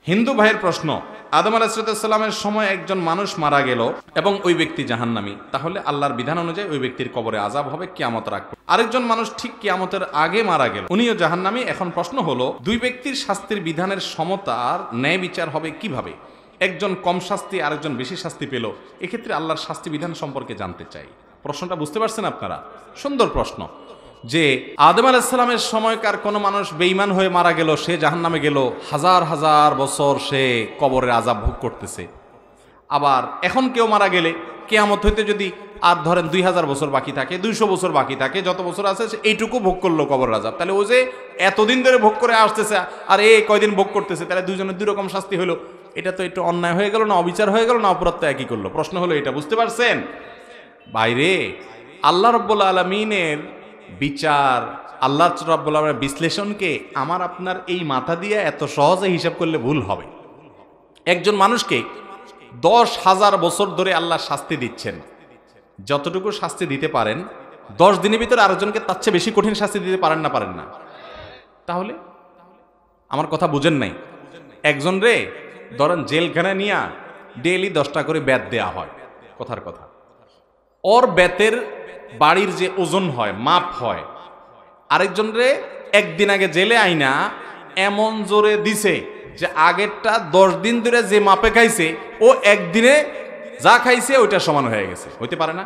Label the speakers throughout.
Speaker 1: হিন্দু ভাইয়ের প্রশ্ন, আদম আলাইহিসসালামের সময় একজন মানুষ মারা গেল এবং ওই ব্যক্তি জাহান্নামী, তাহলে আল্লাহর বিধান অনুযায়ী ওই ব্যক্তির কবরে আযাব হবে কিয়ামত রাখবে। আরেকজন মানুষ ঠিক কিয়ামতের আগে মারা গেল, উনিও জাহান্নামী। এখন প্রশ্ন হলো, দুই ব্যক্তির শাস্তির বিধানের সমতার ন্যায় বিচার হবে কিভাবে? একজন কম শাস্তি, আরেকজন বেশি শাস্তি পেল, এক্ষেত্রে আল্লাহর শাস্তি বিধান সম্পর্কে জানতে চাই। প্রশ্নটা বুঝতে পারছেন আপনারা? সুন্দর প্রশ্ন। যে আদম আলাইহিসসালামের সময়কার কোনো মানুষ বেঈমান হয়ে মারা গেল, সে জাহান্নামে গেল, হাজার হাজার বছর সে কবরের আযাব ভোগ করতেছে। আবার এখন কেউ মারা গেলে কিয়ামত হইতে যদি আর ধরেন 2000 বছর বাকি থাকে, 200 বছর বাকি থাকে, যত বছর আছে সে এইটুকু ভোগ করলো কবরের আযাব, তাহলে ও যে এতদিন ধরে ভোগ করে আসতেছে আর এ কয়দিন ভোগ করতেছে, তাহলে দুইজনের দুই রকম শাস্তি হলো। এটা তো একটু অন্যায় হয়ে গেল না? অবিচার হয়ে গেল না? অপরাধ তো একই করলো। প্রশ্ন হলো এটা, বুঝতে পারছেন? বাইরে আল্লাহ রাব্বুল আলামিনের বিচার, আল্লাহ রাব্বুল আলামিনের বিশ্লেষণকে আমার আপনার এই মাথা দিয়ে এত সহজে হিসাব করলে ভুল হবে। একজন মানুষকে 10,000 বছর ধরে আল্লাহ শাস্তি দিচ্ছেন, যতটুকু শাস্তি দিতে পারেন 10 দিনের ভিতরে আরেকজনকে তার চেয়ে বেশি কঠিন শাস্তি দিতে পারেন না? পারেন না? তাহলে আমার কথা বুঝেন নাই? একজন রে ধরেন জেলখানায় নিয়ে ডেইলি 10টা করে বেত দেয়া হয়, কথার কথা। ওর বেতের বাড়ির যে ওজন হয়, মাপ হয়, আরেকজন রে একদিন আগে জেলে আইনা এমন জোরে দিছে যে আগেরটা 10 দিন ধরে যে মাপে খাইছে ও একদিনে যা খাইছে ওইটা সমান হয়ে গেছে। হইতে পারে না?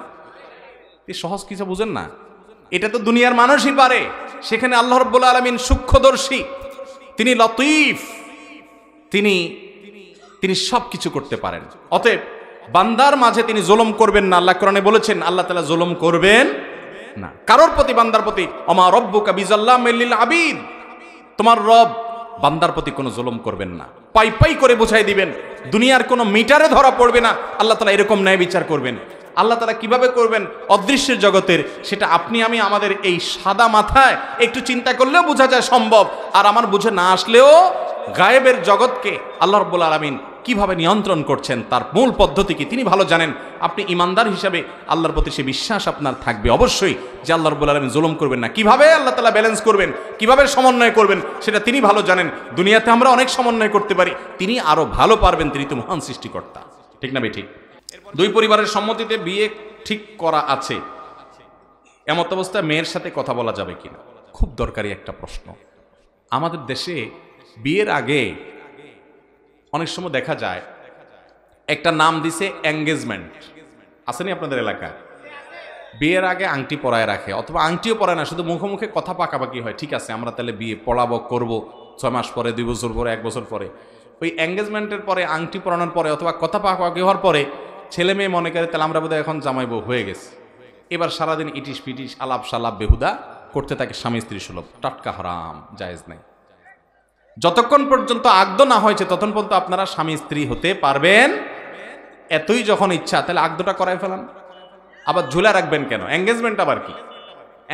Speaker 1: সহজ কিছু বুঝেন না? এটা তো দুনিয়ার মানুষই পারে, সেখানে আল্লাহ রাব্বুল আলামিন সূক্ষ্মদর্শী, তিনি লতীফ, তিনি সব কিছু করতে পারেন। অতএব বান্দার মাঝে তিনি জুলুম করবেন না। আল্লাহ কোরআনে বলেছেন আল্লাহ তাআলা জুলুম করবেন না কারোর প্রতি, বান্দার প্রতি। ওমা রব্বুকা বিযাল্লামিল লিল আবিদ, তোমার রব বান্দার প্রতি কোনো জুলুম করবেন না। পাই পাই করে বুঝাই দিবেন, দুনিয়ার কোনো মিটারে ধরা পড়বে না। আল্লাহ তাআলা এরকম ন্যায় বিচার করবেন। আল্লাহ তাআলা কিভাবে করবেন অদৃশ্যের জগতের, সেটা আপনি আমি আমাদের এই সাদা মাথায় একটু চিন্তা করলেও বোঝা যায় সম্ভব। আর আমার বুঝে না আসলেও গায়েবের জগৎকে আল্লাহ রাব্বুল আলামিন কিভাবে নিয়ন্ত্রণ করছেন, তার মূল পদ্ধতি কি তিনি ভালো জানেন। আপনি ইমানদার হিসাবে আল্লাহর প্রতি সে বিশ্বাস আপনার থাকবে অবশ্যই যে আল্লাহ রাব্বুল আলামিন জুলুম করবেন না। কিভাবে আল্লাহ তাআলা ব্যালেন্স করবেন, কিভাবে সমন্বয় করবেন, সেটা তিনি ভালো জানেন। দুনিয়াতে আমরা অনেক সমন্বয় করতে পারি, তিনি আরো ভালো পারবেন, তিনি তো মহান সৃষ্টিকর্তা। ঠিক না ভাই? ঠিক। দুই পরিবারের সম্মতিতে বিয়ে ঠিক করা আছে, এমত অবস্থায় মেয়ের সাথে কথা বলা যাবে কিনা? খুব দরকারি একটা প্রশ্ন। আমাদের দেশে বিয়ের আগে অনেক সময় দেখা যায় একটা নাম দিছে এঙ্গেজমেন্ট, আসেনি আপনাদের এলাকায়? বিয়ের আগে আংটি পরায় রাখে, অথবা আংটিও পরায় না, শুধু মুখে মুখে কথা পাকাপাকি হয়, ঠিক আছে আমরা তাহলে বিয়ে পড়াবো, করবো 6 মাস পরে, 2 বছর পরে, 1 বছর পরে। ওই এঙ্গেজমেন্টের পরে, আংটি পরানোর পরে অথবা কথা পাকাপাকি হওয়ার পরে ছেলে মেয়ে মনে করে তাহলে আমরা বোধহয় এখন জামাই বউ হয়ে গেছে। এবার সারাদিন ইটিস পিটিস আলাপ সালাপ বেহুদা করতে থাকে, স্বামী স্ত্রী সুলভ। টাটকা হারাম, জায়েজ নাই। যতক্ষণ পর্যন্ত আগদ না হয়েছে ততক্ষণ পর্যন্ত আপনারা স্বামী স্ত্রী হতে পারবেন। এতই যখন ইচ্ছা তাহলে আগদটা করাই ফেলান। আবার ঝুলা রাখবেন কেন? এঙ্গেজমেন্ট আবার কি?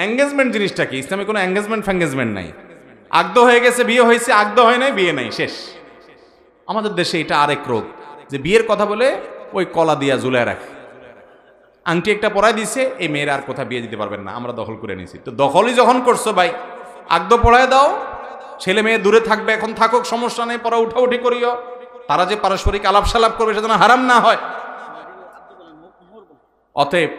Speaker 1: এঙ্গেজমেন্ট জিনিসটা কি? ইসলামে কোনো এঙ্গেজমেন্ট ফ্যাঙ্গেজমেন্ট নাই। আগদ হয়ে গেছে, বিয়ে হয়েছে, আগদ হয় নাই, বিয়ে নাই, শেষ। আমাদের দেশে এটা আরেক রোগ, যে বিয়ের কথা বলে ওই কলা দিয়া ঝুলায় রাখে। আংটি একটা পরাই দিছে, এই মেয়ের আর কোথাও বিয়ে দিতে পারবেন না, আমরা দখল করে নিছি। তো দখলই যখন করছো ভাই, আগদ পড়ায় দাও, ছেলে মেয়ে দূরে থাকবে, এখন থাকুক, সমস্যা নেই, পরে উঠাউঠি করিও। তারা যে পারস্পরিক আলাপ সালাপ করবে সেজন্য হারাম না হয়। অতএব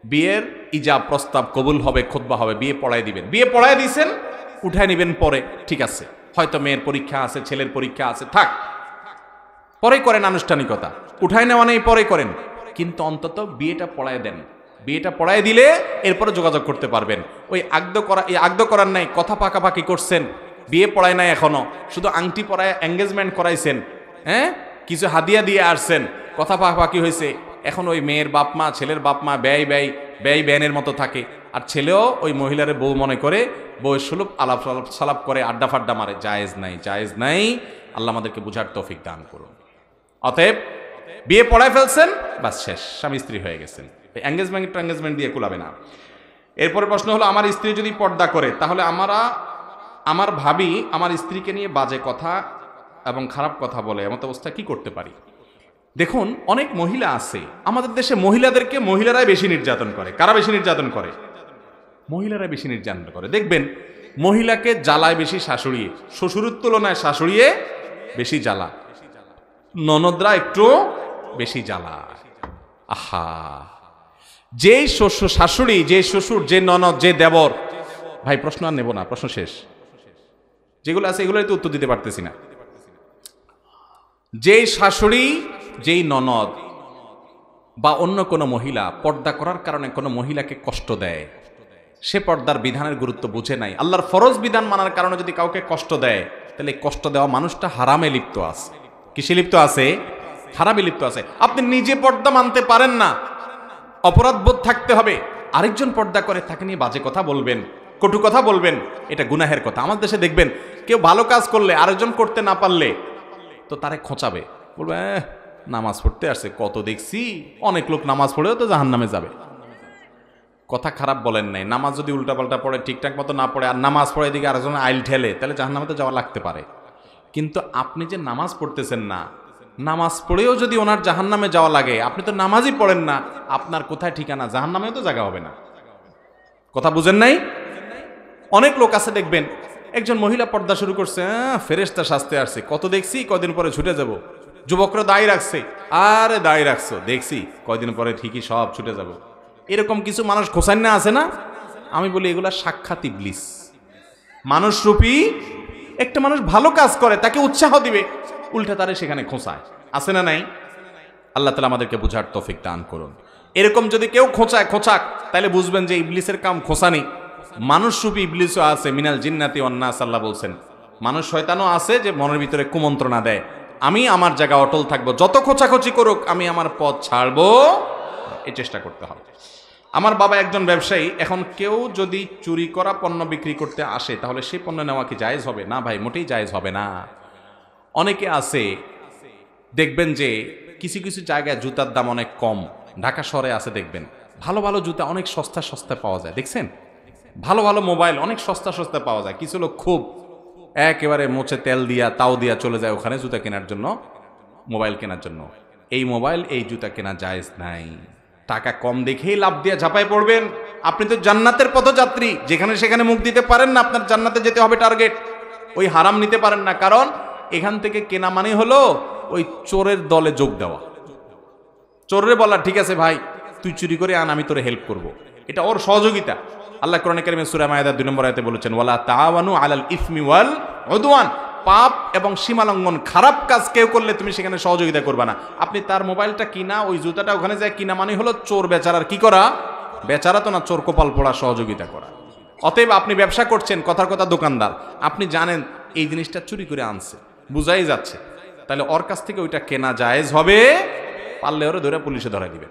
Speaker 1: বিয়ের ইজাব, প্রস্তাব কবুল হবে, খুতবা হবে, বিয়ে পড়ায় দিবেন। বিয়ে পড়ায় দিয়েছেন, উঠায় নিবেন পরে, ঠিক আছে। হয়তো মেয়ের পরীক্ষা আছে, ছেলের পরীক্ষা আছে, থাক, পরে করেন আনুষ্ঠানিকতা। উঠায় নেওয়া নেই, পরে করেন, কিন্তু অন্তত বিয়েটা পড়ায় দেন। বিয়েটা পড়ায় দিলে এরপরে যোগাযোগ করতে পারবেন। ওই আগদ করার নাই, কথা পাকাপাকি করছেন, বিয়ে পড়ায় নাই, এখনো শুধু আংটি পরায় এঙ্গেজমেন্ট করাইছেন, হ্যাঁ, কিছু হাদিয়া দিয়ে আসছেন, কথা পাকাপাকি হয়েছে। এখন ওই মেয়ের বাপ মা, ছেলের বাপ মা ব্যয় ব্যানের মতো থাকে, আর ছেলেও ওই মহিলারে বউ মনে করে, বউয়ের সুলভ আলাপ সালাপ করে, আড্ডা ফাড্ডা মারে। জায়েজ নাই, জায়েজ নাই। আল্লাহ আমাদেরকে বুঝার তৌফিক দান করুন। অতএব বিয়ে পড়ায় ফেলছেন, বাস শেষ, স্বামী স্ত্রী হয়ে গেছেন। এঙ্গেজমেন্ট দিয়ে কুলাবে না। এরপরে প্রশ্ন হলো, আমার স্ত্রী যদি পর্দা করে তাহলে আমার ভাবি আমার স্ত্রীকে নিয়ে বাজে কথা এবং খারাপ কথা বলে, এমত অবস্থায় কি করতে পারি? দেখুন, অনেক মহিলা আছে আমাদের দেশে, মহিলাদেরকে মহিলারাই বেশি নির্যাতন করে। কারা বেশি নির্যাতন করে? মহিলারা বেশি নির্যাতন করে। দেখবেন মহিলাকে জ্বালায় বেশি শাশুড়িয়ে, শ্বশুরের তুলনায় শাশুড়িয়ে বেশি জ্বালা, ননদরা একটু বেশি জ্বালা। আহা, যে শ্বশুর শাশুড়ি, যে শ্বশুর, যে ননদ, যে দেবর, ভাই প্রশ্ন আর নেব না, প্রশ্ন শেষ। যেগুলো আছে এগুলোই তো উত্তর দিতে পারতেছি না। যেই শাশুড়ি, যেই ননদ বা অন্য কোনো মহিলা পর্দা করার কারণে কোনো মহিলাকে কষ্ট দেয়, সে পর্দার বিধানের গুরুত্ব বুঝে নাই। আল্লাহর ফরজ বিধান মানার কারণে যদি কাউকে কষ্ট দেয়, তাহলে কষ্ট দেওয়া মানুষটা হারামে লিপ্ত আছে। কিসে লিপ্ত আছে? হারামে লিপ্ত আছে। আপনি নিজে পর্দা মানতে পারেন না, অপরাধবোধ থাকতে হবে। আরেকজন পর্দা করে তাকে নিয়ে বাজে কথা বলবেন, কটু কথা বলবেন, এটা গুনাহের কথা। আমার দেশে দেখবেন কেউ ভালো কাজ করলে আরেকজন করতে না পারলে তো তারে খোঁচাবে, বলবে নামাজ পড়তে আসছে, কত দেখছি অনেক লোক নামাজ পড়েও তো জাহান্নামে যাবে। কথা খারাপ বলেন নাই, নামাজ যদি উল্টাপাল্টা পড়ে, ঠিকঠাক মতো না পড়ে, আর নামাজ পড়ে এদিকে আরেকজন আইল ঠেলে, তাহলে জাহান্নামে তো যাওয়া লাগতে পারে। কিন্তু আপনি যে নামাজ পড়তেছেন না, নামাজ পড়েও যদি ওনার জাহান্নামে যাওয়া লাগে, আপনি তো নামাজই পড়েন না, আপনার কোথায় ঠিকানা? জাহান্নামেও তো জায়গা হবে না। কথা বুঝেন নাই? অনেক লোক আছে দেখবেন, একজন মহিলা পর্দা শুরু করছে, ফেরেশতা শাস্তে আসছে, কত দেখছি, কয়দিন পরে ছুটে যাব। যুবকরা দায়ী রাখছে, আরে দায়ী রাখছো, দেখছি কয়দিন পরে ঠিকই সব ছুটে যাব। এরকম কিছু মানুষ খোসান্না আছে না? আমি বলি এগুলা সাক্ষাৎ ইবলিস। মানুষরূপী একটা মানুষ ভালো কাজ করে, তাকে উৎসাহ দিবে, উল্টা তারে সেখানে খোঁচায়। আছে না নাই? আল্লাহ তাআলা আমাদেরকে বুঝার তৌফিক দান করুন। এরকম যদি কেউ খোঁচায়, খোঁচাক, তাহলে বুঝবেন যে ইবলিসের কাম খোঁচানি। মানুষরূপী ইবলিসও আছে, মিনাল জিন্নাতি ওয়ান নাস, আল্লাহ বলছেন। মানুষ শয়তানও আছে যে মনের ভিতরে কুমন্ত্রণা দেয়, আমি আমার জায়গা অটল থাকবো, যত খোঁচাখোঁচি করুক আমি আমার পথ ছাড়বো, এই চেষ্টা করতে হবে। আমার বাবা একজন ব্যবসায়ী, এখন কেউ যদি চুরি করা পণ্য বিক্রি করতে আসে, তাহলে সেই পণ্য নেওয়া কি জায়েজ হবে? না ভাই, মোটেই জায়েজ হবে না। অনেকে আছে দেখবেন যে কিছু কিছু জায়গায় জুতার দাম অনেক কম, ঢাকা শহরে আছে দেখবেন ভালো ভালো জুতা অনেক সস্তা সস্তা পাওয়া যায়, দেখছেন? ভালো ভালো মোবাইল অনেক সস্তা সস্তা পাওয়া যায়। কিছু লোক খুব একেবারে মোচে তেল দিয়া তাও দিয়া চলে যায় ওখানে জুতা কেনার জন্য, মোবাইল কেনার জন্য। এই মোবাইল, এই জুতা কেনা জায়েজ নাই। টাকা কম দেখেই লাভ দিয়ে ঝাঁপায় পড়বেন। আপনি তো জান্নাতের পথযাত্রী, যেখানে সেখানে মুখ দিতে পারেন না, আপনার জান্নাতে যেতে হবে টার্গেট। ওই হারাম নিতে পারেন না, কারণ এখান থেকে কেনা মানে হলো ওই চোরের দলে যোগ দেওয়া। চোরের বলা, ঠিক আছে ভাই তুই চুরি করে আন, আমি তোরে হেল্প করব, এটা ওর সহযোগিতা। আল্লাহ কোরআনে কারিমে সূরা মায়েদার 2 নম্বর আয়াতে বলেছেন, ওয়ালা তাআওয়ানু আলাল ইসমি ওয়াল উদওয়ান, পাপ এবং সীমালঙ্ঘন, খারাপ কাজ কেউ করলে তুমি সেখানে সহযোগিতা করবা না। আপনি তার মোবাইলটা কিনা, ওই জুতাটা ওখানে যায় কিনা মানে হলো চোর বেচারার কি করা? বেচারা তো না, চোর কপাল পোড়া সহযোগিতা করা। অতএব আপনি ব্যবসা করছেন, কথার কথা দোকানদার, আপনি জানেন এই জিনিসটা চুরি করে আনছে, বুঝাই যাচ্ছে, তাহলে ওর কাছ থেকে ওইটা কেনা জায়েজ হবে, পারলে ওরে ধরে পুলিশে ধরাই দিবে।